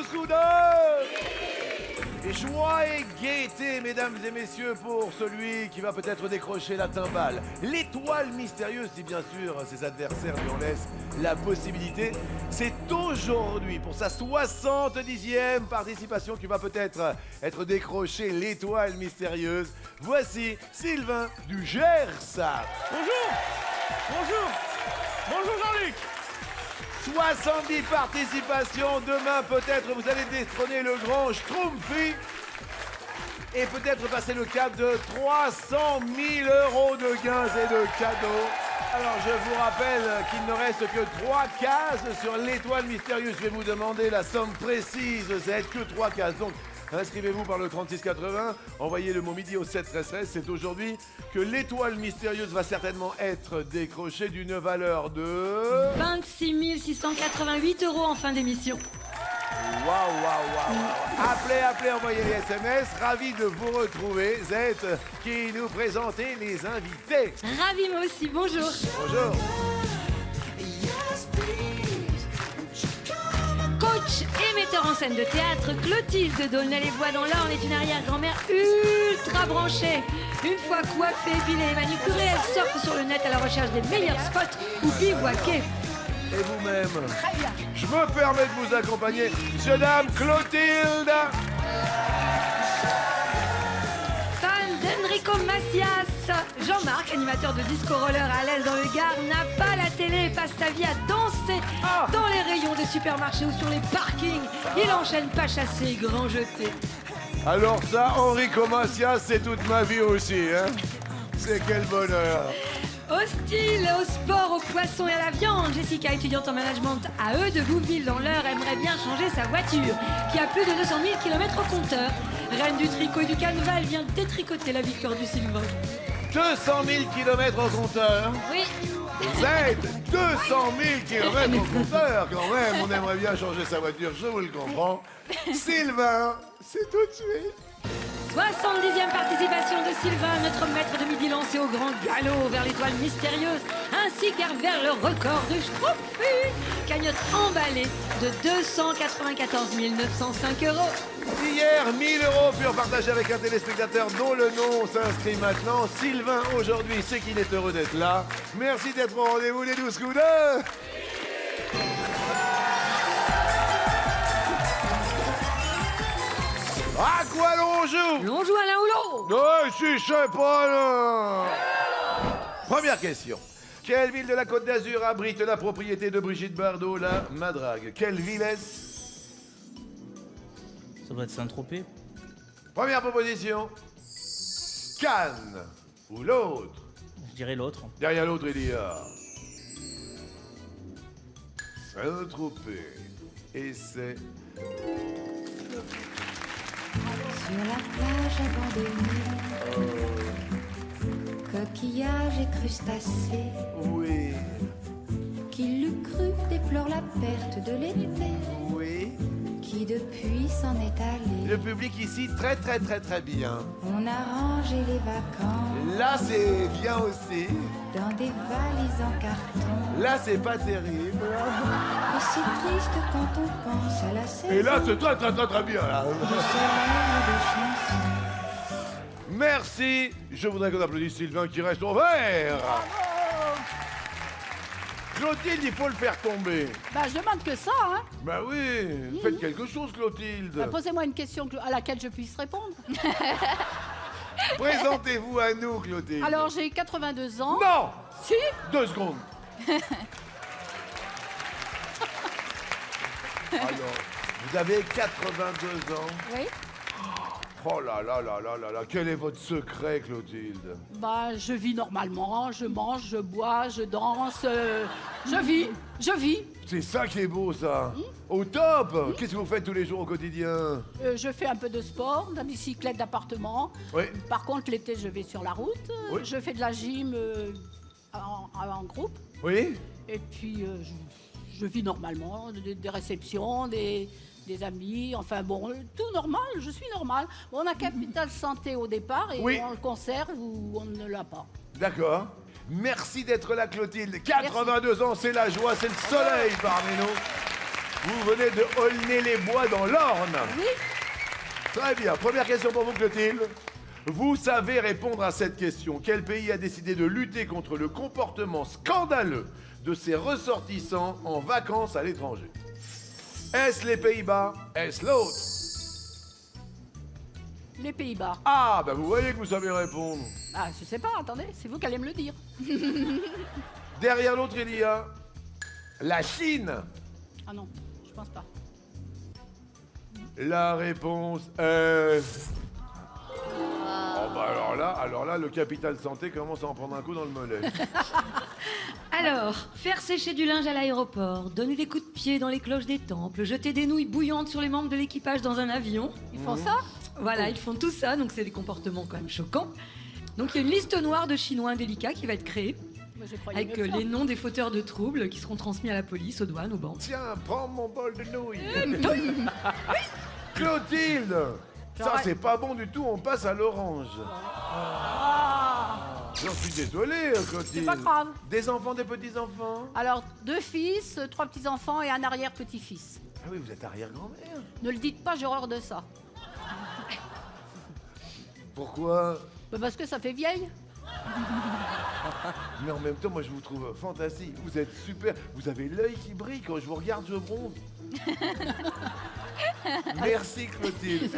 Scooter. Joie et gaieté, mesdames et messieurs, pour celui qui va peut-être décrocher la timbale. L'étoile mystérieuse, si bien sûr ses adversaires lui en laissent la possibilité. C'est aujourd'hui, pour sa 70e participation, qu'il va peut-être être décroché l'étoile mystérieuse. Voici Sylvain du Gers. Bonjour. Bonjour. Bonjour Jean-Luc. 70 participations. Demain, peut-être, vous allez détrôner le grand Schtroumpfi et peut-être passer le cap de 300 000 € de gains et de cadeaux. Alors, je vous rappelle qu'il ne reste que 3 cases sur l'étoile mystérieuse. Je vais vous demander la somme précise. Ça va être que 3 cases. Donc, inscrivez-vous par le 3680. Envoyez le mot midi au 713. C'est aujourd'hui que l'étoile mystérieuse va certainement être décrochée d'une valeur de 26 688 € en fin d'émission. Waouh. Appelez, envoyez les SMS. Ravi de vous retrouver. Zette qui nous présentait les invités. Ravi moi aussi, bonjour. Bonjour. Coach et metteur en scène de théâtre, Clotilde d'Aulnay-les-Bois dans l'Orne est une arrière-grand-mère ultra branchée. Une fois coiffée, épilée et manucurée, elle surfe sur le net à la recherche des meilleurs spots où bivouaquer. Et vous-même? Très bien. Je me permets de vous accompagner, jeune dame Clotilde. Fan d'Enrico Macias, Jean-Marc, animateur de disco roller à l'aise dans le Gard, n'a pas la télé et passe sa vie à danser dans les rayons des supermarchés ou sur les parkings. Il enchaîne pas chassé et grand jeté. Alors ça, Enrico Macias, c'est toute ma vie aussi, hein. C'est quel bonheur. Au style, au sport, au poisson et à la viande, Jessica, étudiante en management à eux de Bouville dans l'Eure, aimerait bien changer sa voiture, qui a plus de 200 000 km au compteur. Reine du tricot et du canevas, elle vient détricoter la victoire du Sylvain. 200 000 km au compteur. Oui. Vous êtes 200 000 km au compteur quand même. On aimerait bien changer sa voiture, je vous le comprends. Sylvain, c'est tout de suite. 70e participation de Sylvain, notre maître de midi lancé au grand galop vers l'étoile mystérieuse, ainsi qu'à vers le record du Schtroumpfi. Cagnotte emballée de 294 905 €. Hier, 1 000 € furent partagés avec un téléspectateur dont le nom s'inscrit maintenant. Sylvain, aujourd'hui, c'est qu'il est heureux d'être là. Merci d'être au rendez-vous, les 12 coups de... À quoi l'on joue? L'on joue à l'un ou l'autre. Non, si je sais pas, là. Première question. Quelle ville de la Côte d'Azur abrite la propriété de Brigitte Bardot, la Madrague? Quelle ville est-ce? Ça doit être Saint-Tropez. Première proposition. Cannes ou l'autre? Je dirais l'autre. Derrière l'autre, il y a Saint-Tropez. Et c'est... Sur la plage abandonnée, coquillages et crustacés, Oui, qui l'eût cru déplore la perte de l'été, oui. qui depuis s'en est allé. Le public ici, très bien. On a rangé les vacances Là, c'est bien aussi. dans des valises en carton. Là, c'est pas terrible. Et c'est triste quand on pense à la saison Et là, c'est très bien, là. de soleil et de chansons. Merci. Je voudrais qu'on applaudisse Sylvain qui reste au vert. Clotilde, il faut le faire tomber. Bah, je demande que ça, hein. Bah oui, faites quelque chose, Clotilde. Bah, posez-moi une question à laquelle je puisse répondre. Présentez-vous à nous, Clotilde. Alors, j'ai 82 ans. Non. Si. 2 secondes. Alors, vous avez 82 ans. Oui. Oh là là là là là là, quel est votre secret, Clotilde? Bah, je vis normalement, je mange, je bois, je danse, je vis. C'est ça qui est beau, ça. Au top. Qu'est-ce que vous faites tous les jours au quotidien? Je fais un peu de sport, de la bicyclette d'appartement. Oui. Par contre, l'été, je vais sur la route. Oui. Je fais de la gym en groupe. Oui. Et puis, je vis normalement, des réceptions, des amis, enfin bon, tout normal, je suis normal. On a Capital Santé au départ et Oui. on le conserve ou on ne l'a pas. D'accord. Merci d'être là, Clotilde. 82 ans, c'est la joie, c'est le soleil parmi nous. Vous venez de Aulnay-les-Bois dans l'Orne. Oui. Très bien. Première question pour vous, Clotilde. Vous savez répondre à cette question. Quel pays a décidé de lutter contre le comportement scandaleux de ses ressortissants en vacances à l'étranger? Est-ce les Pays-Bas? Est-ce l'autre? Les Pays-Bas. Ah, bah vous voyez que vous savez répondre. Ah, je sais pas, attendez, c'est vous qui allez me le dire. Derrière l'autre, il y a la Chine. Ah non, je pense pas. La réponse est... Oh bah alors là, le capital santé commence à en prendre un coup dans le mollet. Alors, faire sécher du linge à l'aéroport, donner des coups de pied dans les cloches des temples, jeter des nouilles bouillantes sur les membres de l'équipage dans un avion. Ils font ça? Voilà, ils font tout ça, donc c'est des comportements quand même choquants. Donc il y a une liste noire de Chinois indélicats qui va être créée, Moi, je croyais avec mieux que ça. les noms des fauteurs de troubles qui seront transmis à la police, aux douanes, aux banques. Tiens, prends mon bol de nouilles. Clotilde, ça J'aurais- c'est pas bon du tout, on passe à l'orange. J'en suis désolé, Clotilde. C'est pas grave. Des enfants, des petits-enfants? Alors, 2 fils, 3 petits-enfants et un arrière-petit-fils. Ah oui, vous êtes arrière-grand-mère. Ne le dites pas, j'ai horreur de ça. Pourquoi? Bah, parce que ça fait vieille. Mais en même temps, moi je vous trouve fantastique. Vous êtes super. Vous avez l'œil qui brille. Quand je vous regarde, je bronze. Merci Clotilde.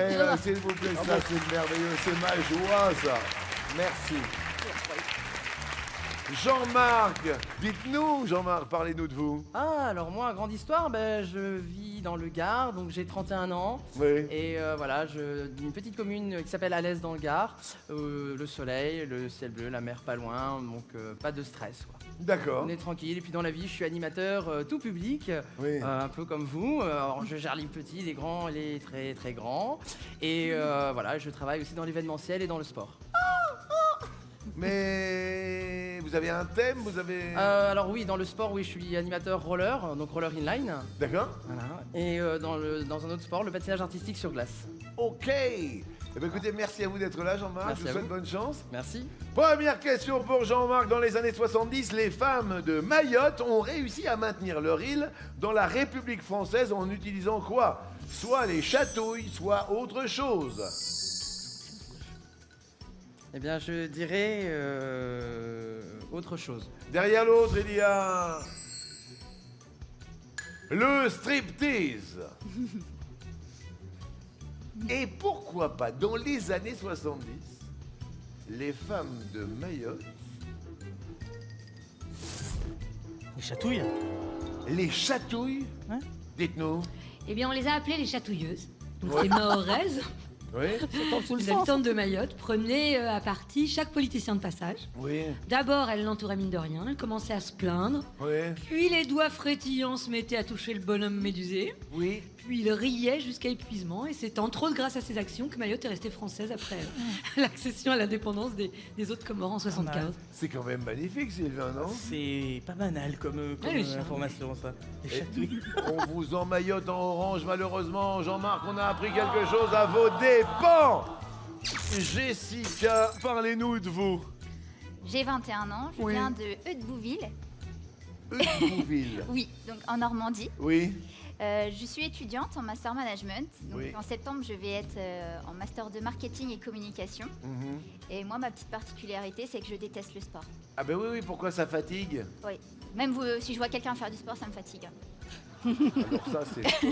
S'il vous plaît, ça c'est merveilleux. C'est ma joie, ça. Merci. Jean-Marc, dites-nous, Jean-Marc, parlez-nous de vous. Ah, alors moi, grande histoire, ben, je vis dans le Gard, donc j'ai 31 ans. Oui. Et voilà, d'une petite commune qui s'appelle Alès dans le Gard. Le soleil, le ciel bleu, la mer pas loin, donc pas de stress, quoi. D'accord. On est tranquille. Et puis dans la vie, je suis animateur tout public, Oui. un peu comme vous. Alors, je gère les petits, les grands, les très très grands. Et voilà, je travaille aussi dans l'événementiel et dans le sport. Mais vous avez un thème, vous avez... Alors oui, dans le sport, oui, je suis animateur roller, donc roller inline. D'accord. Voilà. Et dans un autre sport, le patinage artistique sur glace. Ok. Eh bien, écoutez, merci à vous d'être là, Jean-Marc. Merci Je vous à souhaite vous. bonne chance. Merci. Première question pour Jean-Marc. Dans les années 70, les femmes de Mayotte ont réussi à maintenir leur île dans la République française en utilisant quoi? Soit les chatouilles, soit autre chose. Eh bien, je dirais autre chose. Derrière l'autre, il y a... le striptease. Et pourquoi pas, dans les années 70, les femmes de Mayotte, Les chatouilles. les chatouilles, Ouais. dites-nous. Eh bien, on les a appelées les chatouilleuses. Donc Ouais. c'est Mahoraises, Oui, les habitantes de Mayotte, prenaient à partie chaque politicien de passage. oui, D'abord, elle l'entourait mine de rien, elle commençait à se plaindre. oui, Puis les doigts frétillants se mettaient à toucher le bonhomme médusé. oui. Puis il riait jusqu'à épuisement. Et c'est entre autres grâce à ces actions que Mayotte est restée française après l'accession à l'indépendance des autres Comores en 75. C'est quand même magnifique, Sylvain, non? C'est pas banal comme les chatouilles. information, ça. Les Et chatouilles. on vous en Mayotte en orange, malheureusement. Jean-Marc, on a appris quelque chose à vos dépens. Jessica, parlez-nous de vous. J'ai 21 ans, je Oui. viens de Heudebouville, Bouville. oui, donc en Normandie. Oui, Je suis étudiante en master management. Donc Oui. en septembre, je vais être en master de marketing et communication. mhm. Et moi, ma petite particularité, c'est que je déteste le sport. Ah ben oui, oui, pourquoi ça fatigue? Oui. Même si je vois quelqu'un faire du sport, ça me fatigue. Alors ça, c'est fort.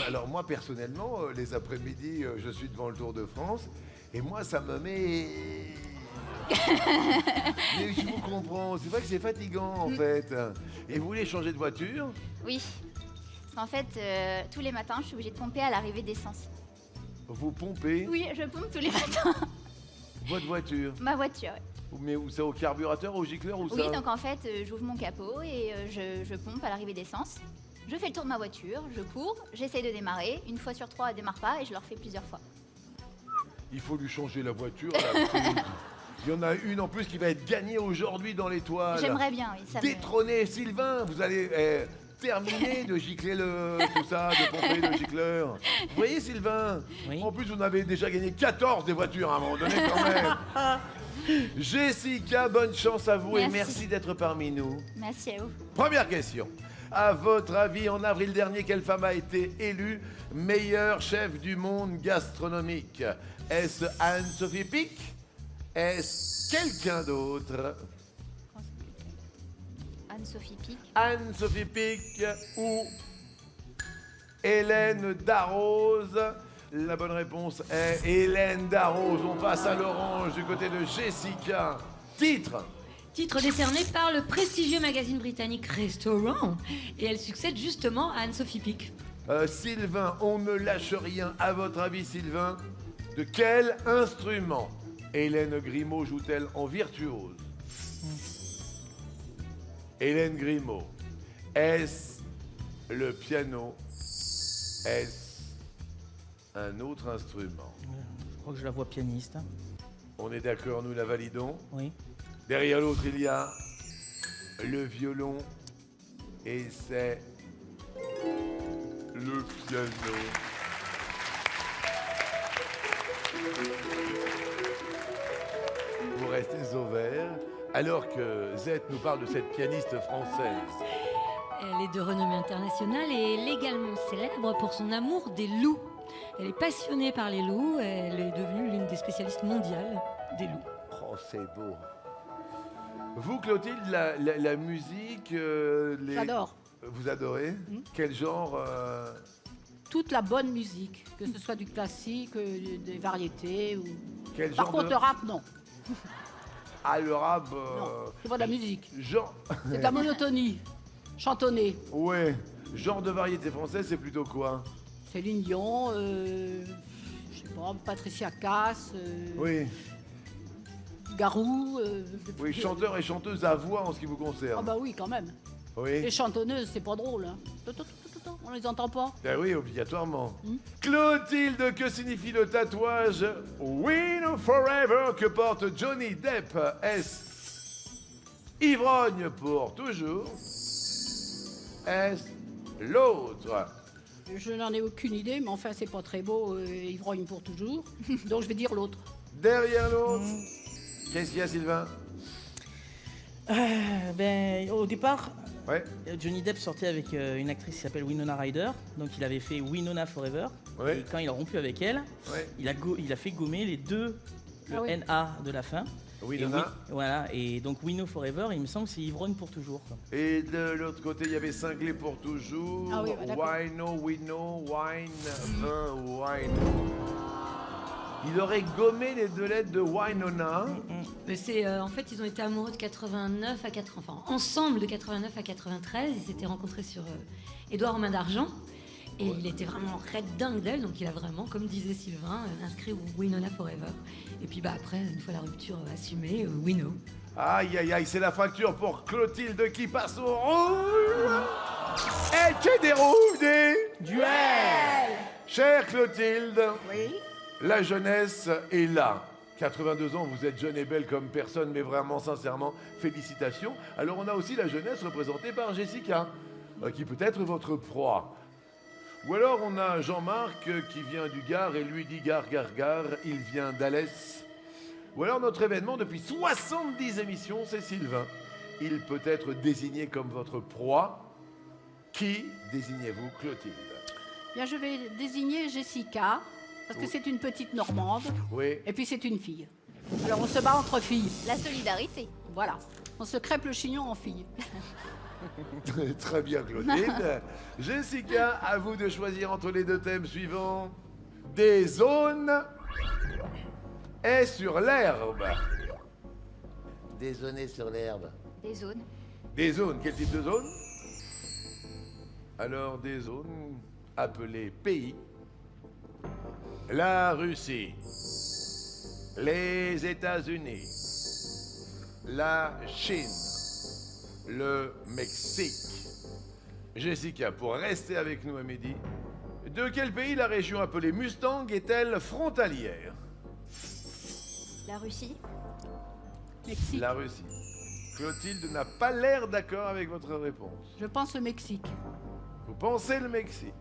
Alors moi, personnellement, les après-midi, je suis devant le Tour de France, et moi, ça me met... Mais je vous comprends, c'est vrai que c'est fatigant, en fait. Et vous voulez changer de voiture? Oui. Parce qu'en fait, tous les matins, je suis obligée de pomper à l'arrivée d'essence. Vous pompez Oui, je pompe tous les matins. votre voiture. Ma voiture. Oui. Mais où ça, au carburateur, au gicleur ou ça? Oui, donc en fait, j'ouvre mon capot et je pompe à l'arrivée d'essence. Je fais le tour de ma voiture, je cours, j'essaye de démarrer. Une fois sur 3, elle démarre pas et je le refais plusieurs fois. Il faut lui changer la voiture à la prise. Il y en a une en plus qui va être gagnée aujourd'hui dans l'étoile. J'aimerais bien, oui. Ça me- Détrôner Sylvain, vous allez terminer de gicler tout ça, de pomper le gicleur. Vous voyez Sylvain? Oui. En plus, vous en avez déjà gagné 14 des voitures à un moment donné quand même. Jessica, bonne chance à vous et Merci. merci d'être parmi nous. Merci à vous. Première question. À votre avis, en avril dernier, quelle femme a été élue meilleure chef du monde gastronomique? Est-ce Anne-Sophie Pic? Est-ce quelqu'un d'autre? Anne-Sophie Pic. Anne-Sophie Pic ou Hélène Darroze? La bonne réponse est Hélène Darroze. On passe à l'orange du côté de Jessica. Titre. Titre décerné par le prestigieux magazine britannique Restaurant. Et elle succède justement à Anne-Sophie Pic. Sylvain, on ne lâche rien. À votre avis, Sylvain, de quel instrument Hélène Grimaud joue-t-elle en virtuose? Hélène Grimaud, est-ce le piano? Est-ce un autre instrument? Je crois que je la vois pianiste. On est d'accord, nous la validons. Oui. Derrière l'autre, il y a le violon et c'est le piano. Vous restez au vert, alors que Z nous parle de cette pianiste française. Elle est de renommée internationale et elle est également célèbre pour son amour des loups. Elle est passionnée par les loups, elle est devenue l'une des spécialistes mondiales des loups. Oh, c'est beau. Vous, Clotilde, la musique... J'adore. Vous adorez? Quel genre Toute la bonne musique, que ce soit du classique, des variétés. Ou... Quel Par genre contre, de... le rap, non. Ah, le rap... Non, c'est pas de la musique. Genre... C'est de la monotonie. Chantonnée. Ouais. Genre de variété française, c'est plutôt quoi? Céline Dion, je sais pas, Patricia Cass, Oui. Garou. Oui, chanteur et chanteuse à voix en ce qui vous Ah concerne. bah oui, quand même. Oui. Les chantonneuses, c'est pas drôle. Hein. On les entend pas. Ben oui, obligatoirement. Clotilde, que signifie le tatouage Win Forever que porte Johnny Depp? Est-ce ivrogne pour toujours? Est-ce l'autre? Je n'en ai aucune idée, mais enfin, c'est pas très beau, ivrogne pour toujours. Donc je vais dire l'autre. Derrière l'autre? Qu'est-ce qu'il y a, Sylvain? Ben, au départ, Ouais. Johnny Depp sortait avec une actrice qui s'appelle Winona Ryder. Donc il avait fait Winona Forever. Ouais. Et quand il a rompu avec elle, Ouais. il a fait gommer les deux, le Ah oui. NA de la fin. Winona. Voilà, et donc Wino Forever, il me semble que c'est ivrogne pour toujours, quoi. Et de l'autre côté, il y avait cinglé pour toujours. Ah oui, bah d'accord. Wino, wine, vin, wine. Il aurait gommé les deux lettres de Winona. Mais c'est, en fait, ils ont été amoureux de 89 à 80, enfin, ensemble de 89 à 93. Ils s'étaient rencontrés sur Édouard aux mains d'argent. Et il était vraiment red dingue d'elle, donc il a vraiment, comme disait Sylvain, inscrit Winona Forever. Et puis bah après, une fois la rupture assumée, Wino. Aïe, aïe, aïe, c'est la fracture pour Clotilde qui passe au rouge. Et qui déroule des Duel! Chère Clotilde, Oui. la jeunesse est là. 82 ans, vous êtes jeune et belle comme personne, mais vraiment, sincèrement, félicitations. Alors on a aussi la jeunesse représentée par Jessica, qui peut être votre proie. Ou alors on a Jean-Marc qui vient du Gard et lui dit Gare, il vient d'Alès. Ou alors notre événement depuis 70 émissions, c'est Sylvain. Il peut être désigné comme votre proie. Qui désignez-vous, Clotilde? Bien, je vais désigner Jessica, parce que c'est une petite Normande, Oui. et puis c'est une fille. Alors on se bat entre filles. La solidarité. Voilà. On se crêpe le chignon en fille. Très bien, Clotilde. Jessica, à vous de choisir entre les deux thèmes suivants. Des zones et sur l'herbe. Des zones sur l'herbe. Des zones. Des zones, quel type de zone? Alors, des zones appelées pays. La Russie. Les États-Unis. La Chine. Le Mexique. Jessica, pour rester avec nous à midi, de quel pays la région appelée Mustang est-elle frontalière? La Russie. Mexique. La Russie. Clotilde n'a pas l'air d'accord avec votre réponse. Je pense le Mexique. Vous pensez le Mexique.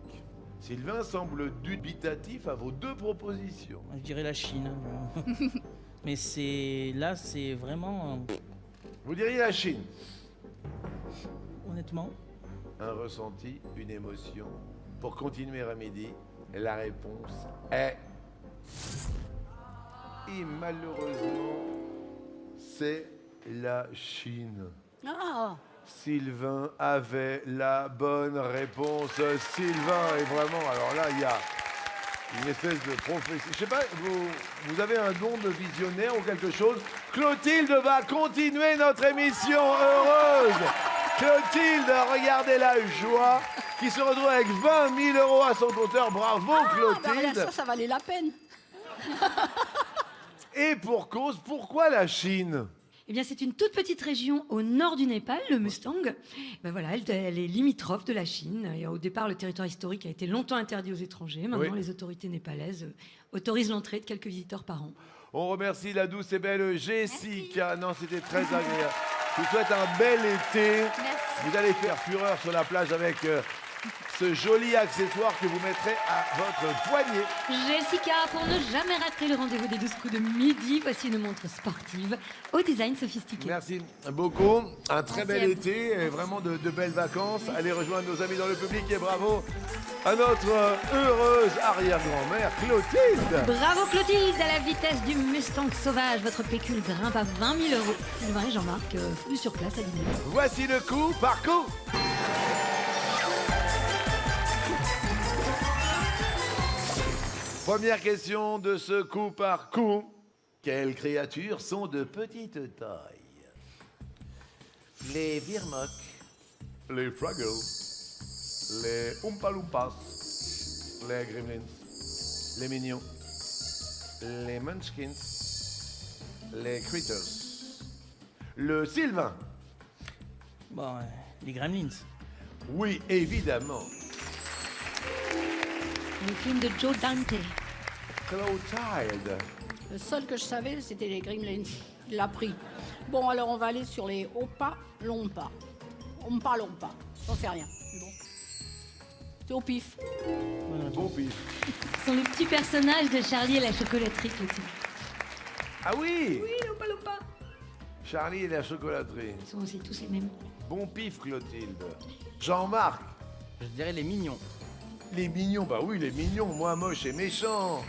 Sylvain semble dubitatif à vos deux propositions. Je dirais la Chine. Mais c'est vraiment... Vous diriez la Chine. honnêtement, un ressenti, une émotion. Pour continuer à midi, la réponse est... Et malheureusement, c'est la Chine. Ah, Sylvain avait la bonne réponse. Sylvain est vraiment... Alors là, il y a une espèce de prophétie. Je sais pas, vous avez un don de visionnaire ou quelque chose? Clotilde va continuer notre émission heureuse. Clotilde, regardez la joie qui se retrouve avec 20 000 euros à son compteur. Bravo Clotilde. ça valait la peine. Et pour cause, pourquoi la Chine? Eh bien, c'est une toute petite région au nord du Népal, le Mustang. Ben voilà, elle est limitrophe de la Chine. Et au départ, le territoire historique a été longtemps interdit aux étrangers. Maintenant, les autorités népalaises autorisent l'entrée de quelques visiteurs par an. On remercie la douce et belle Jessica. Non, c'était très agréable. Je vous souhaite un bel été. Merci. Vous allez faire fureur sur la plage avec ce joli accessoire que vous mettrez à votre poignet. Jessica, pour ne jamais rater le rendez-vous des 12 coups de midi, voici une montre sportive au design sophistiqué. Merci beaucoup. Un très Merci bel à vous. été et vraiment de belles vacances. Allez rejoindre nos amis dans le public et bravo à notre heureuse arrière-grand-mère Clotilde. Bravo Clotilde, à la vitesse du Mustang sauvage, votre pécule grimpe à 20 000 euros. Sylvain et Jean-Marc, foutus sur place à dîner. Voici le coup par coup. Première question de ce coup par coup. Quelles créatures sont de petite taille? Les Virmocs, les Fraggles, les Oompa Loompas, les Gremlins, les Mignons, les Munchkins, les Critters. Le Sylvain. Bon, les Gremlins. Oui, évidemment. Le film de Joe Dante. Clotilde. Le seul que je savais, c'était les Gremlins. Il l'a pris. Bon, alors on va aller sur les Oompa Loompa. Oompa Loompa. J'en sais rien. Bon. C'est au pif. Bon pif. Ce sont les petits personnages de Charlie et la chocolaterie, Clotilde. Ah oui, Oui, Lopa Lopa. Charlie et la chocolaterie. Ils sont aussi tous les mêmes. Bon pif, Clotilde. Jean-Marc. Je dirais les mignons. Les mignons, bah oui, les mignons, moi moche et méchant.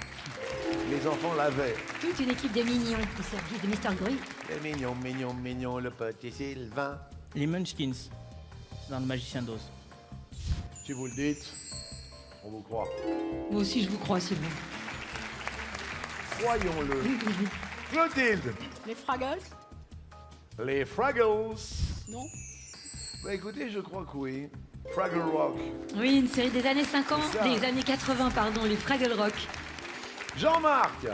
Les enfants l'avaient. Toute une équipe de mignons au service de Mr. Gruy. Les mignons, mignons, mignons, le petit Sylvain. Les Munchkins. C'est dans le Magicien d'Oz. Si vous le dites, on vous croit. Moi aussi, je vous crois, Sylvain. Croyons-le. Clotilde. Les Fraggles. Les Fraggles. Non. Bah écoutez, je crois que oui. Fraggle Rock. Oui, une série des années 50, C'est ça. des années 80, pardon, les Fraggle Rock. Jean-Marc.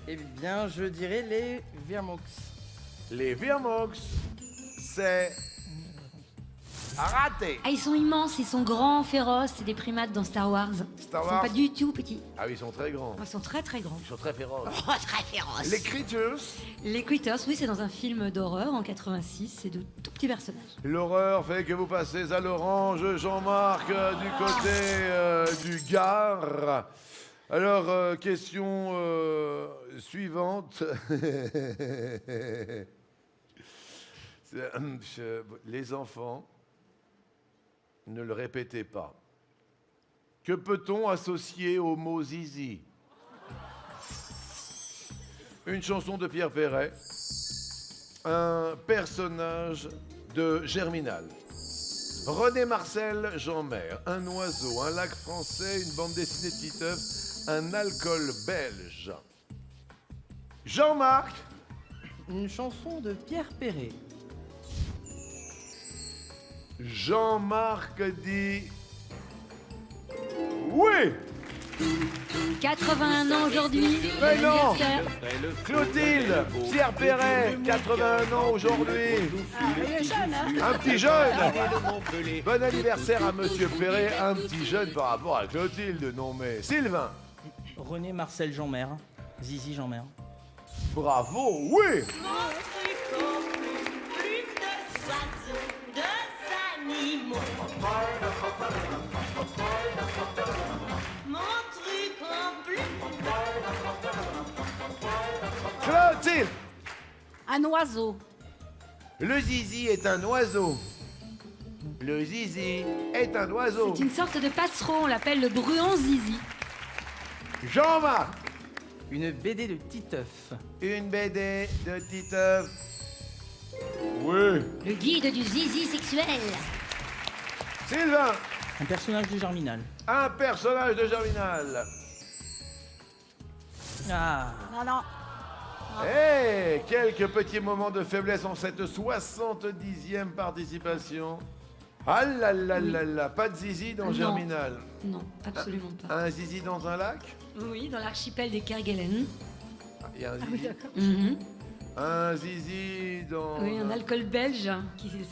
Eh bien, je dirais les Virmox. Les Virmox. C'est raté. Ah, ils sont immenses, ils sont grands, féroces, c'est des primates dans Star Wars. Star Ils sont Wars. pas du tout petits. Ah oui, ils sont très grands. Ils sont très très grands. Ils sont très féroces. Oh, très féroces. Les Critters. Les Critters, oui, c'est dans un film d'horreur en 86, c'est de tout petits personnages. L'horreur fait que vous passez à l'orange, Jean-Marc, du côté du Gard. Alors, question suivante. Les enfants, ne le répétez pas. Que peut-on associer au mot zizi? Une chanson de Pierre Perret. Un personnage de Germinal. René Marcel, Jean-Mer, un oiseau, un lac français, une bande dessinée de Titeuf, un alcool belge. Jean-Marc. Une chanson de Pierre Perret. Jean-Marc dit oui. 81 ans aujourd'hui. Mais non. anniversaire. Clotilde, Pierre Perret, 81 ans aujourd'hui. Il est jeune, hein. Un petit jeune. Bon anniversaire à Monsieur Perret, un petit jeune par rapport à Clotilde, non mais... Sylvain. René Marcel Jean-Mer. Zizi Jean-Mer. Bravo, oui. Clotilde. Un oiseau. Le zizi est un oiseau. Le zizi est un oiseau. C'est une sorte de passereau, on l'appelle le bruant zizi. Jean-Marc. Une BD de Titeuf. Une BD de Titeuf. Oui. Le guide du zizi sexuel. Sylvain. Un personnage de Germinal. Un personnage de Germinal. Ah, Non, non. Eh, quelques petits moments de faiblesse en cette 70e participation. Ah là là là là, pas de zizi dans Non. Germinal. Non, absolument pas. Un zizi dans un lac. Oui, dans l'archipel des Kerguelen. Il y a un zizi. Mhm. Un zizi dans... Oui, un alcool belge,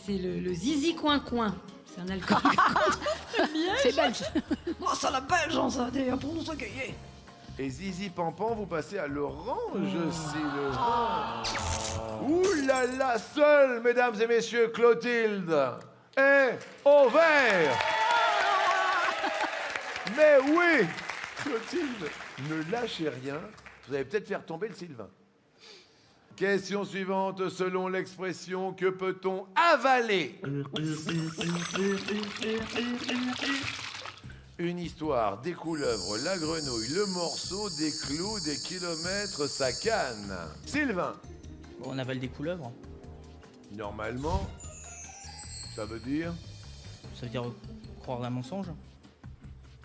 c'est le zizi coin-coin. C'est un alcool. C'est belge. Oh, ça la belge, hein, ça, d'ailleurs, pour nous accueillir. Et zizi pampan, vous passez à l'orange, Sylvain. Ouh là là, seul, mesdames et messieurs, Clotilde est au vert. Mais oui, Clotilde, ne lâchez rien. Vous allez peut-être faire tomber le Sylvain. Question suivante, selon l'expression, que peut-on avaler? Une histoire, des couleuvres, la grenouille, le morceau, des clous, des kilomètres, sa canne. Sylvain, bon, on avale des couleuvres. normalement, ça veut dire, Ça veut dire croire un mensonge.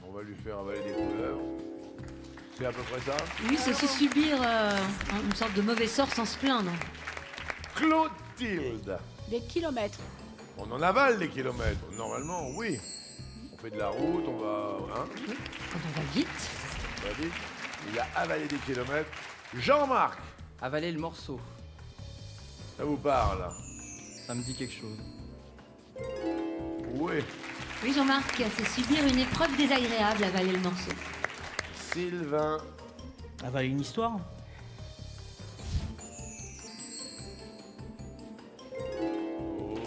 on va lui faire avaler des couleuvres. C'est à peu près ça? Oui, c'est aussi subir une sorte de mauvais sort sans se plaindre. Clotilde, Des kilomètres. on en avale des kilomètres. Normalement, oui. On fait de la route, on va... Hein? Quand on va vite. On va vite. Il a avalé des kilomètres. Jean-Marc, Avaler le morceau. ça vous parle? Ça me dit quelque chose. Oui. Oui, Jean-Marc, c'est subir une épreuve désagréable, avaler le morceau. Sylvain, Avaler une histoire.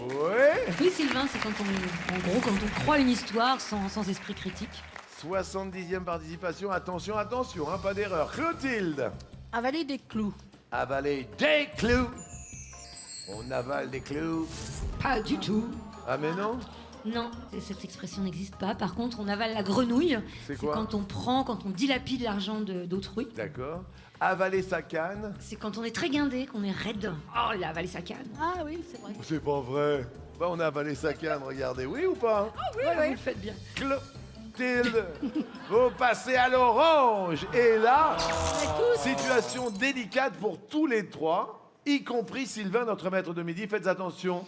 oui. Oui, Sylvain, c'est quand on croit une histoire sans esprit critique. 70e participation, attention, attention, hein, pas d'erreur. Clotilde, Avaler des clous. avaler des clous. On avale des clous. Pas du tout. Ah mais non? Non, cette expression n'existe pas. Par contre, on avale la grenouille. C'est quoi? quand on dilapide l'argent d'autrui. D'accord. Avaler sa canne. C'est quand on est très guindé, qu'on est raide. Oh, il a avalé sa canne. Ah oui, c'est vrai. C'est pas vrai. Bah on a avalé sa canne, regardez. Oui ou pas? Oui, vous le faites bien. Clotilde, vous passez à l'orange. Et là, situation délicate pour tous les trois, y compris Sylvain, notre maître de midi. Faites attention.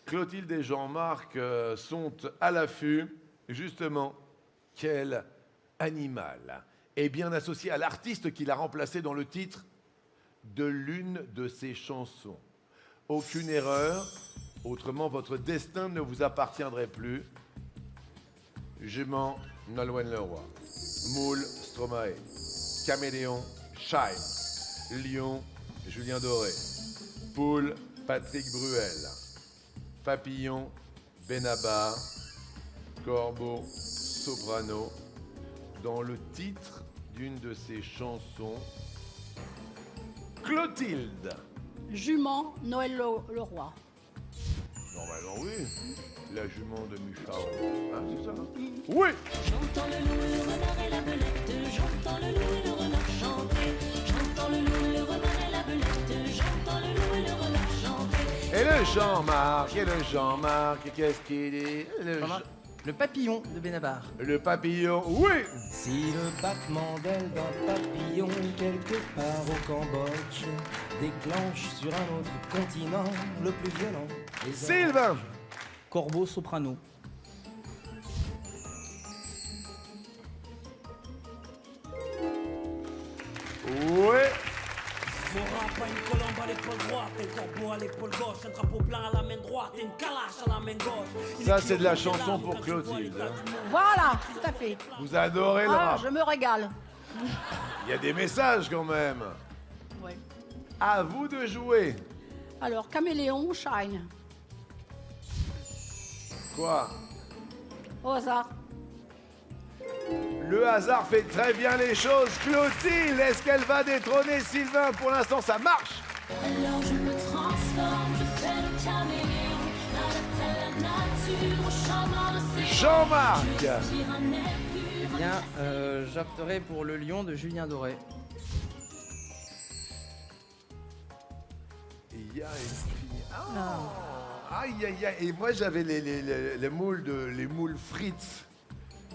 Clotilde et Jean-Marc sont à l'affût. Justement, quel animal est bien associé à l'artiste qui l'a remplacé dans le titre de l'une de ses chansons. Aucune erreur, autrement votre destin ne vous appartiendrait plus. Jument, Nolwenn Leroy. Moule, Stromae. Caméléon, Shine. Lion, Julien Doré. Poule, Patrick Bruel. Papillon, Benabar. Corbeau, Soprano. Dans le titre d'une de ses chansons, Clotilde. Jument, Noël Leroy. Normalement, oui. La jument de Muchao. Hein, c'est ça? Oui! J'entends le loup, le renard et la belette. J'entends le loup et le renard chanter. J'entends le loup, le renard et la belette. J'entends le loup et le renard chanter. Et le Jean-Marc, qu'est-ce qu'il dit? Le papillon de Benabar. Le papillon, oui! Si le battement d'aile d'un papillon quelque part au Cambodge déclenche sur un autre continent le plus violent des Sylvain! Corbeau, soprano. Oui! Mon rap a une colombe à l'épaule droite, un corbeau à l'épaule gauche, un drapeau blanc à la main droite et une calache à la main gauche. Ça, c'est de la chanson pour Clotilde. hein. Voilà, tout à fait. Vous adorez le Ah, rap. je me régale. Il y a des messages quand même. Ouais. À vous de jouer. Alors, Caméléon, Shine. Quoi? Au hasard. Le hasard fait très bien les choses. Clotilde, est-ce qu'elle va détrôner Sylvain? Pour l'instant, ça marche. Alors je me transforme, je fais le caméléon, m'adapte à la nature. Jean-Marc. Eh bien, j'opterai pour Le Lion de Julien Doré. Il y a une fille. Ah. Aïe, aïe, aïe. Et moi, j'avais les moules les moules frites.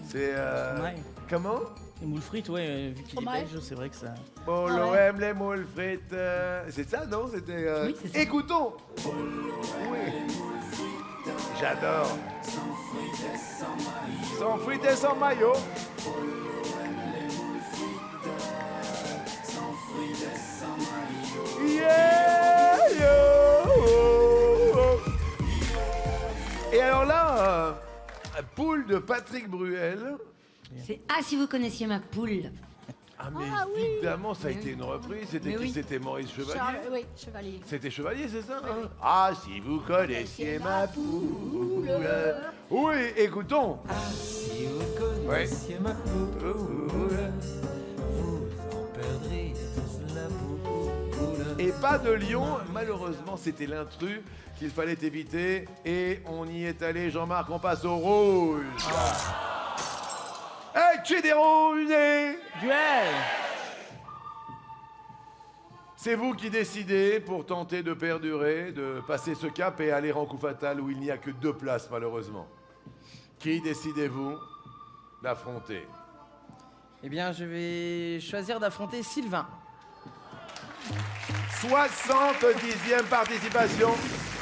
C'est. Ouais. Comment? Les moules frites, ouais, vu qu'il est Fromage. belge, c'est vrai que ça. Oh, Ah l'OM, ouais. les moules frites. C'est ça, non? C'était. Oui, c'est ça. Écoutons. Oui. J'adore. Sans frites et sans maillot. Yeah, yo. Et alors là, poule de Patrick Bruel. C'est Ah, si vous connaissiez ma poule. Ah mais Ah oui. évidemment, ça a été une reprise. C'était Mais qui? oui. C'était Maurice Chevalier. Oui, Chevalier. C'était Chevalier, c'est ça hein? Ah, si vous connaissiez ma poule. Oui, écoutons. Si vous connaissiez ma poule, vous en perdriez tous la poule. Et pas de lion, malheureusement, c'était l'intrus qu'il fallait éviter. Et on y est allé, Jean-Marc, on passe au rouge. Et tu es déroulé. Duel. C'est vous qui décidez pour tenter de perdurer, de passer ce cap et aller en coup fatal où il n'y a que 2 places, malheureusement. Qui décidez-vous d'affronter? Eh bien, je vais choisir d'affronter Sylvain. 70e participation.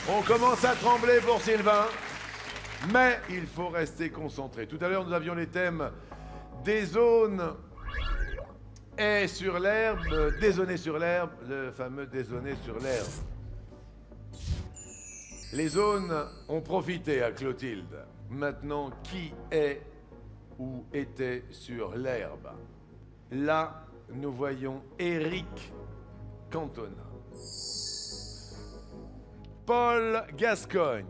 On commence à trembler pour Sylvain. Mais il faut rester concentré. Tout à l'heure, nous avions les thèmes des zones et sur l'herbe, dézoner sur l'herbe, le fameux dézoner sur l'herbe. Les zones ont profité à Clotilde. Maintenant, qui est ou était sur l'herbe? Là, nous voyons Éric Cantona, Paul Gascogne,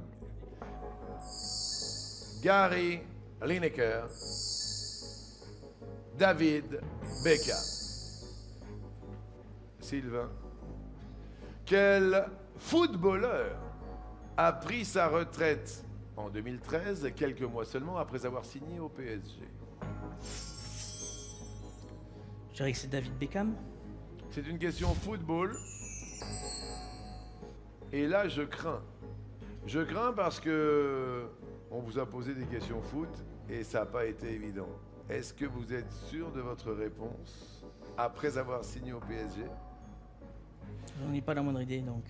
Gary Lineker, David Beckham. Sylvain, quel footballeur a pris sa retraite en 2013, quelques mois seulement après avoir signé au PSG? Je dirais que c'est David Beckham. C'est une question football. Et là, je crains. Je crains parce que on vous a posé des questions foot et ça n'a pas été évident. Est-ce que vous êtes sûr de votre réponse après avoir signé au PSG? J'en ai pas la moindre idée, donc.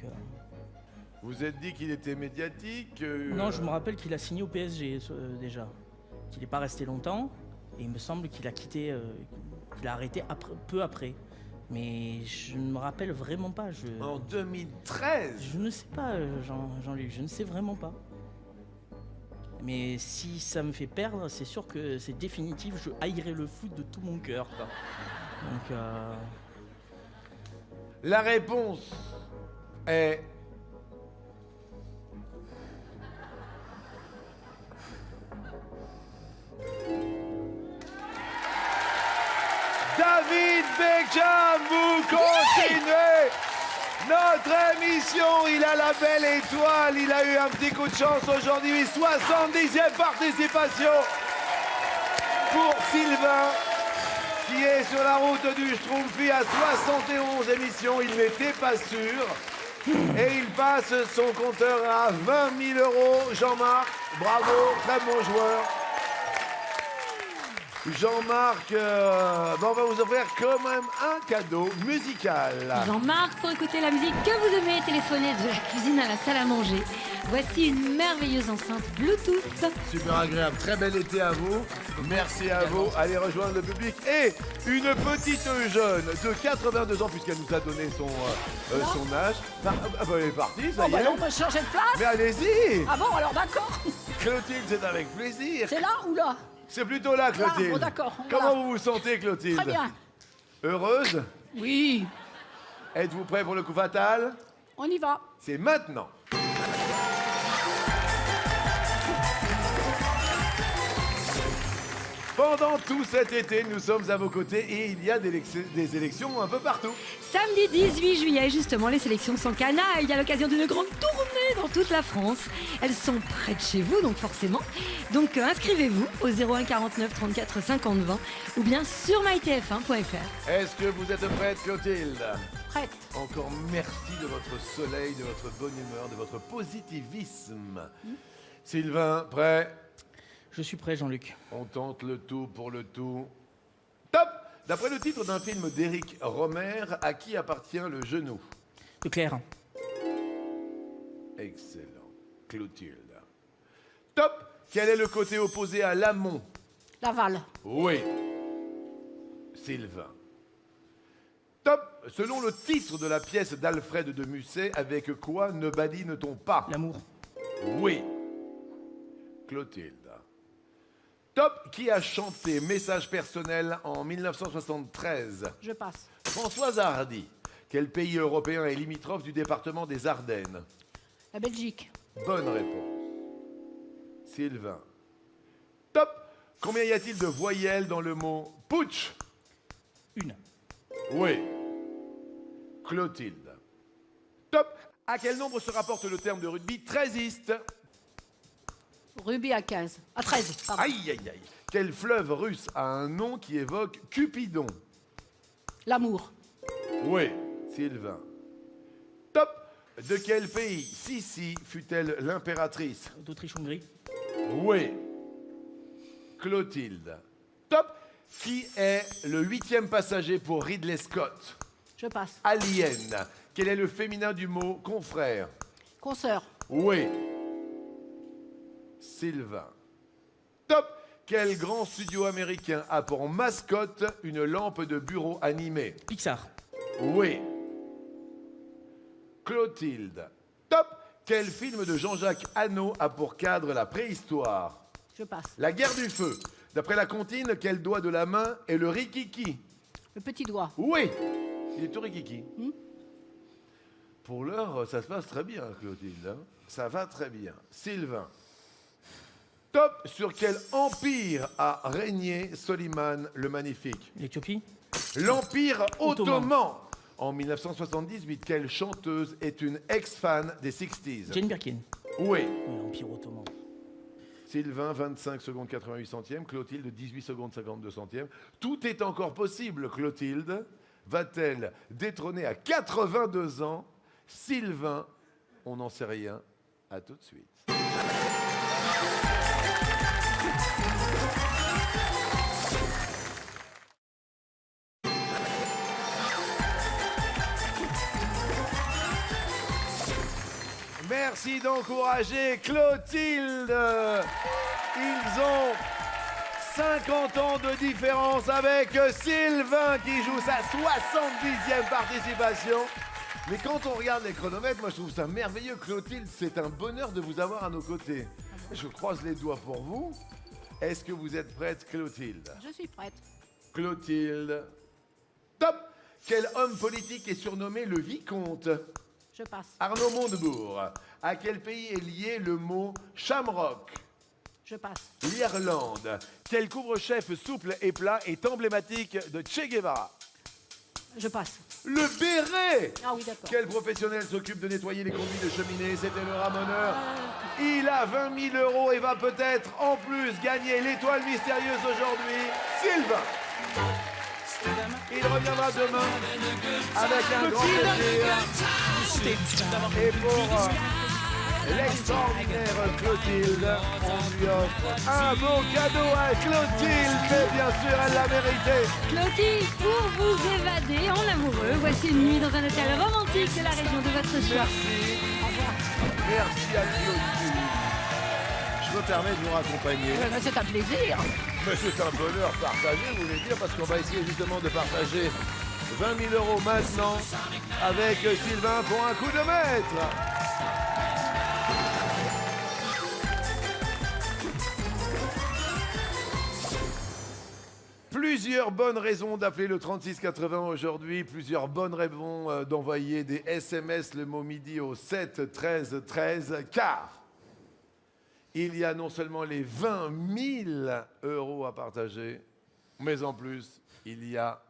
Vous êtes dit qu'il était médiatique. Non, je me rappelle qu'il a signé au PSG déjà. Qu'il n'est pas resté longtemps. Et il me semble qu'il a quitté, qu'il a arrêté peu après. Mais je ne me rappelle vraiment pas. En 2013. Je ne sais pas, Jean-Luc, je ne sais vraiment pas. Mais si ça me fait perdre, c'est sûr que c'est définitif. Je haïrai le foot de tout mon cœur, quoi. Donc. La réponse est... David Beckham, vous continuez notre émission. Il a la belle étoile, il a eu un petit coup de chance aujourd'hui. 70e participation pour Sylvain, qui est sur la route du Schtroumpfi à 71 émissions. Il n'était pas sûr. Et il passe son compteur à 20 000 €. Jean-Marc, bravo, très bon joueur. Jean-Marc, on va vous offrir quand même un cadeau musical. Jean-Marc, pour écouter la musique que vous aimez, téléphonez de la cuisine à la salle à manger. Voici une merveilleuse enceinte Bluetooth. Super agréable, très bel été à vous. Merci à vous. Allez rejoindre le public. Et une petite jeune de 82 ans, puisqu'elle nous a donné son âge. Elle est partie, ça y est. On peut changer de place. Mais allez-y. Ah bon, alors d'accord. Clotilde, c'est avec plaisir. C'est là ou là? C'est plutôt là, Clotilde. Ah, bon, d'accord. Comment Voilà. vous vous sentez, Clotilde? Très bien. Heureuse? Oui. Êtes-vous prêt pour le coup fatal? On y va. C'est maintenant. Pendant tout cet été, nous sommes à vos côtés et il y a des élections un peu partout. Samedi 18 juillet, justement, les sélections sont canailles. Il y a l'occasion d'une grande tournée dans toute la France. Elles sont près de chez vous, donc forcément. Donc inscrivez-vous au 01 49 34 50 20 ou bien sur mytf1.fr. Est-ce que vous êtes prête, Clotilde? Prête. Encore merci de votre soleil, de votre bonne humeur, de votre positivisme. Sylvain, prêt? Je suis prêt, Jean-Luc. On tente le tout pour le tout. Top! D'après le titre d'un film d'Éric Romer, à qui appartient le genou? De Claire. Excellent. Clotilde. Top! Quel est le côté opposé à l'amont? Laval. Oui. Sylvain. Top! Selon le titre de la pièce d'Alfred de Musset, avec quoi ne badine-t-on pas? L'amour. Oui. Clotilde. Top! Qui a chanté Message personnel en 1973? Je passe. Françoise Hardy. Quel pays européen est limitrophe du département des Ardennes? La Belgique. Bonne réponse. Sylvain. Top! Combien y a-t-il de voyelles dans le mot putsch? Une. Oui. Clotilde. Top! À quel nombre se rapporte le terme de rugby treizeiste? Rugby à 15. À 13. Pardon. Aïe, aïe, aïe. Quel fleuve russe a un nom qui évoque Cupidon? L'amour. Oui. Sylvain. Top! De quel pays Sissi fut-elle l'impératrice? D'Autriche-Hongrie. Oui. Clotilde. Top! Qui est le 8e passager pour Ridley Scott? Je passe. Alien. Quel est le féminin du mot confrère? Consoeur. Oui. Sylvain. Top! Quel grand studio américain a pour mascotte une lampe de bureau animée? Pixar. Oui. Clotilde. Top! Quel film de Jean-Jacques Hano a pour cadre la préhistoire? Je passe. La guerre du feu. D'après la comptine, quel doigt de la main est le rikiki? Le petit doigt. Oui. Il est tout rikiki. Pour l'heure, ça se passe très bien, Clotilde. Hein. Ça va très bien. Sylvain. Top! Sur quel empire a régné Soliman le Magnifique? L'Éthiopie. L'Empire Ottoman. ottoman. En 1978, quelle chanteuse est une ex-fan des 60s? Jane Birkin. Oui. Oui, Empire ottoman. Sylvain, 25 secondes 88 centièmes. Clotilde, 18 secondes 52 centièmes. Tout est encore possible, Clotilde. Va-t-elle détrôner à 82 ans Sylvain? On n'en sait rien. À tout de suite. Merci d'encourager Clotilde. Ils ont 50 ans de différence avec Sylvain qui joue sa 70e participation. Mais quand on regarde les chronomètres, moi je trouve ça merveilleux. Clotilde, c'est un bonheur de vous avoir à nos côtés. Je croise les doigts pour vous. Est-ce que vous êtes prête, Clotilde? Je suis prête. Clotilde. Top! Quel homme politique est surnommé le Vicomte? Je passe. Arnaud Montebourg. À quel pays est lié le mot shamrock? Je passe. L'Irlande. Quel couvre-chef souple et plat est emblématique de Che Guevara? Je passe. Le béret! Ah oui, d'accord. Quel professionnel s'occupe de nettoyer les conduits de cheminée? C'était le ramoneur. Il a 20 000 € et va peut-être en plus gagner l'étoile mystérieuse aujourd'hui. Sylvain! Il reviendra demain avec un grand plaisir. Et pour l'extraordinaire Clotilde, on lui offre un beau cadeau à Clotilde, mais bien sûr, elle l'a mérité. Clotilde, pour vous évader en amoureux, voici une nuit dans un hôtel romantique de la région de votre choix. Merci. Merci à Clotilde. Je me permets de vous raccompagner. C'est un plaisir. Mais c'est un bonheur partagé, vous voulez dire, parce qu'on va essayer justement de partager 20 000 € maintenant avec Sylvain pour un coup de maître. Plusieurs bonnes raisons d'appeler le 3680 aujourd'hui, plusieurs bonnes raisons d'envoyer des SMS le mot midi au 7 13 13, car il y a non seulement les 20 000 euros à partager, mais en plus, il y a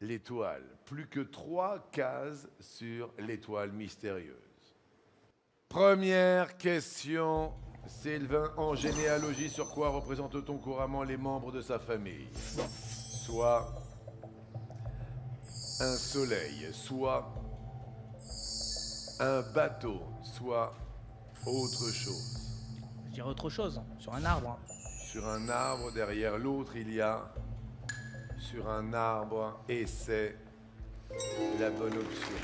l'étoile. Plus que 3 cases sur l'étoile mystérieuse. Première question, Sylvain, en généalogie, sur quoi représente-t-on couramment les membres de sa famille? Soit un soleil, soit un bateau, soit autre chose. Je dirais autre chose, sur un arbre. Sur un arbre, derrière l'autre, il y a sur un arbre, et c'est la bonne option.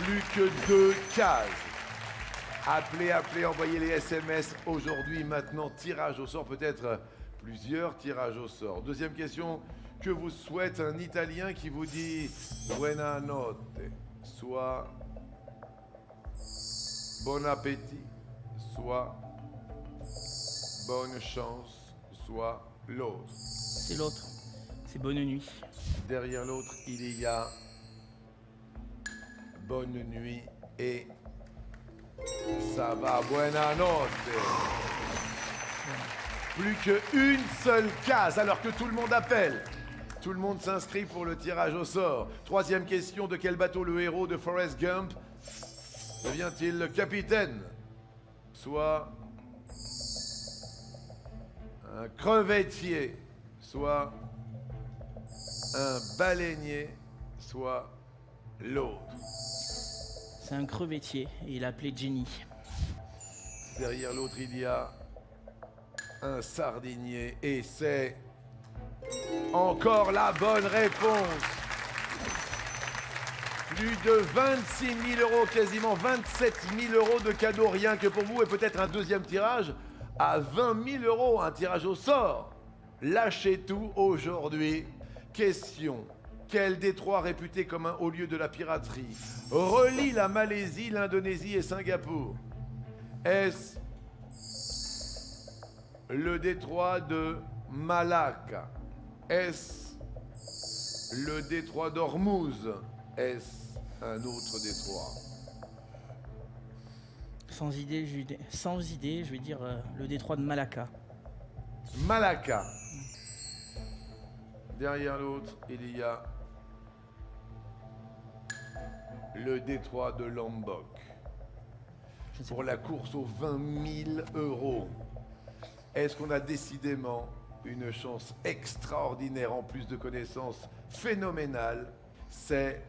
Plus que 2 cases. Appelez, appelez, envoyez les SMS aujourd'hui, maintenant, tirage au sort, peut-être plusieurs tirages au sort. Deuxième question, que vous souhaite un Italien qui vous dit buona notte, soit bon appétit, soit bonne chance, soit l'autre. C'est l'autre. C'est bonne nuit. Derrière l'autre, il y a bonne nuit et ça va, buona notte. Plus qu'une seule case, alors que tout le monde appelle. Tout le monde s'inscrit pour le tirage au sort. Troisième question, de quel bateau le héros de Forrest Gump devient-il le capitaine? Soit un crevettier, soit un baleinier, soit l'autre. C'est un crevettier et il a appelé Jenny. Derrière l'autre, il y a un sardinier et c'est encore la bonne réponse. Plus de 26 000 euros, quasiment 27 000 euros de cadeaux rien que pour vous et peut-être un deuxième tirage à 20 000 euros, un tirage au sort. Lâchez tout aujourd'hui. Question. Quel détroit réputé comme un haut lieu de la piraterie relie la Malaisie, l'Indonésie et Singapour? Est-ce le détroit de Malacca? Est-ce le détroit d'Ormuz? Est-ce un autre détroit? Sans idée, je vais dire le détroit de Malacca. Malacca. Derrière l'autre, il y a le détroit de Lombok. Pour la course aux 20 000 euros. Est-ce qu'on a décidément une chance extraordinaire en plus de connaissances phénoménales? C'est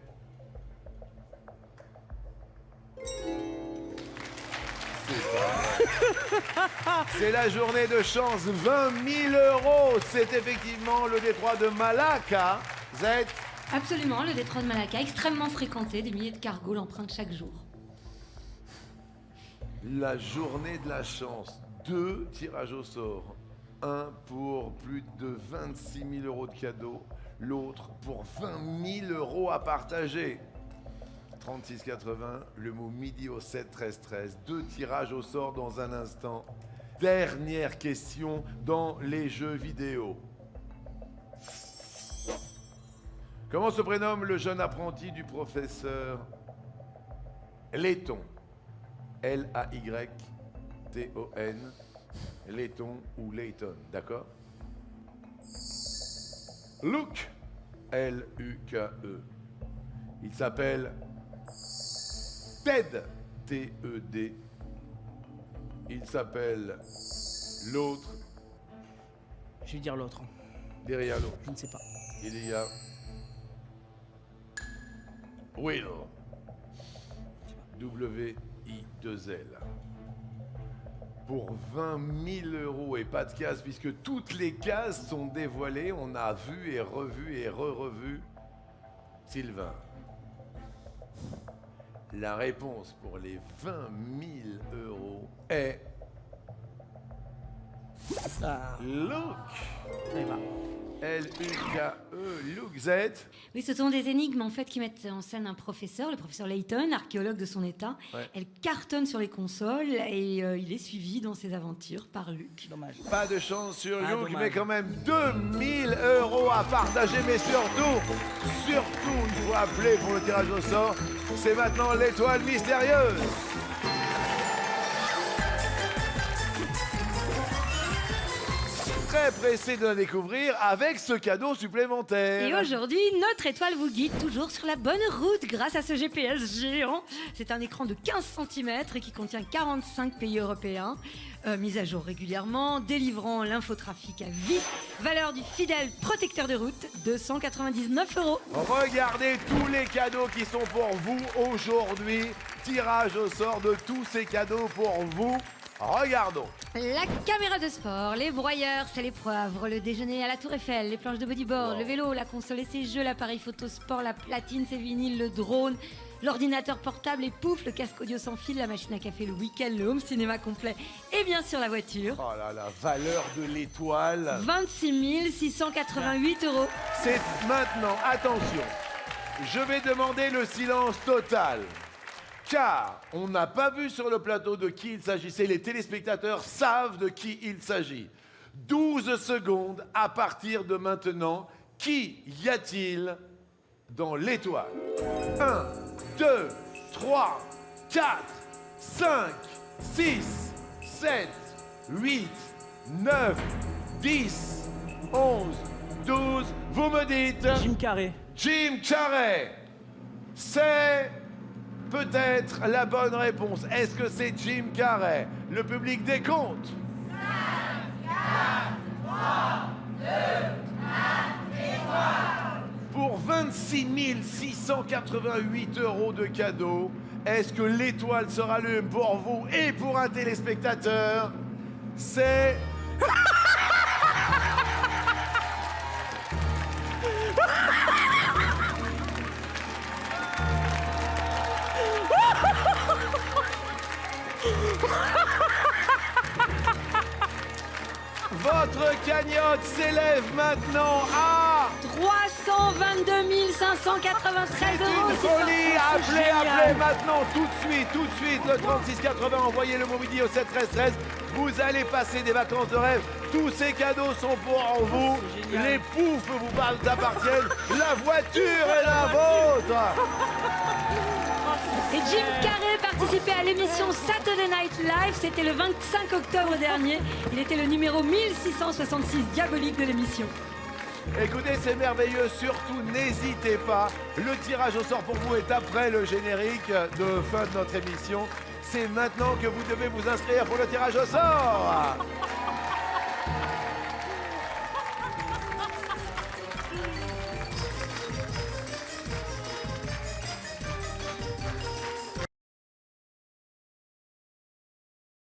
c'est la journée de chance, 20 000 euros. C'est effectivement le détroit de Malacca. Z. Absolument, le détroit de Malacca, extrêmement fréquenté, des milliers de cargos l'empruntent chaque jour. La journée de la chance, 2 tirages au sort. Un pour plus de 26 000 euros de cadeaux, l'autre pour 20 000 euros à partager. 36,80, le mot midi au 7 13 13. 2 tirages au sort dans un instant. Dernière question dans les jeux vidéo. Comment se prénomme le jeune apprenti du professeur Layton? L-A-Y-T-O-N. Layton ou Layton, d'accord? Luke. L-U-K-E. Il s'appelle Ted. T-E-D. Il s'appelle l'autre. Je vais dire l'autre. Derrière l'autre. Je ne sais pas. Il y a Will. W-I-2-L. Pour 20 000 euros et pas de cases, puisque toutes les cases sont dévoilées. On a vu et revu et re-revu Sylvain. La réponse pour les 20 000 euros est Luke. L-U-K-E, Luke Z. Oui, ce sont des énigmes en fait qui mettent en scène un professeur, le professeur Layton, archéologue de son état. Ouais. Elle cartonne sur les consoles et il est suivi dans ses aventures par Luc. Dommage. Pas de chance sur Luke, dommage. mais quand même 2000 euros à partager. Mais surtout, il faut appeler pour le tirage au sort. C'est maintenant l'étoile mystérieuse. très pressé de la découvrir avec ce cadeau supplémentaire. Et aujourd'hui, notre étoile vous guide toujours sur la bonne route grâce à ce GPS géant. C'est un écran de 15 cm et qui contient 45 pays européens. Mise à jour régulièrement, délivrant l'infotrafic à vie. Valeur du fidèle protecteur de route, 299 €. Regardez tous les cadeaux qui sont pour vous aujourd'hui. Tirage au sort de tous ces cadeaux pour vous. Regardons. La caméra de sport, les broyeurs, c'est les poivres, le déjeuner à la Tour Eiffel, les planches de bodyboard, le vélo, la console et ses jeux, l'appareil photo sport, la platine, ses vinyles, le drone, l'ordinateur portable et pouf, le casque audio sans fil, la machine à café le week-end, le home cinéma complet et bien sûr la voiture. Oh là là, valeur de l'étoile. 26 688 €. C'est maintenant, attention, je vais demander le silence total. Car on n'a pas vu sur le plateau de qui il s'agissait. Les téléspectateurs savent de qui il s'agit. 12 secondes à partir de maintenant. Qui y a-t-il dans l'étoile? 1, 2, 3, 4, 5, 6, 7, 8, 9, 10, 11, 12. Vous me dites... Jim Carrey. Jim Carrey. C'est... peut-être la bonne réponse. Est-ce que c'est Jim Carrey? Le public décompte. 5, 4, 3, 2, 1, étoile. Pour 26 688 € de cadeaux, est-ce que l'étoile se rallume pour vous et pour un téléspectateur? C'est... Votre cagnotte s'élève maintenant à... 322 593 C'est €. une folie. Appelez maintenant, tout de suite, le 3680, envoyez le mot midi au 7 13 13. Vous allez passer des vacances de rêve. Tous ces cadeaux sont pour vous. Les poufs vous appartiennent. La voiture est la vôtre. Et Jim Carrey participait à l'émission Saturday Night Live, c'était le 25 octobre dernier. Il était le numéro 1666 diabolique de l'émission. Écoutez, c'est merveilleux, surtout n'hésitez pas. Le tirage au sort pour vous est après le générique de fin de notre émission. C'est maintenant que vous devez vous inscrire pour le tirage au sort.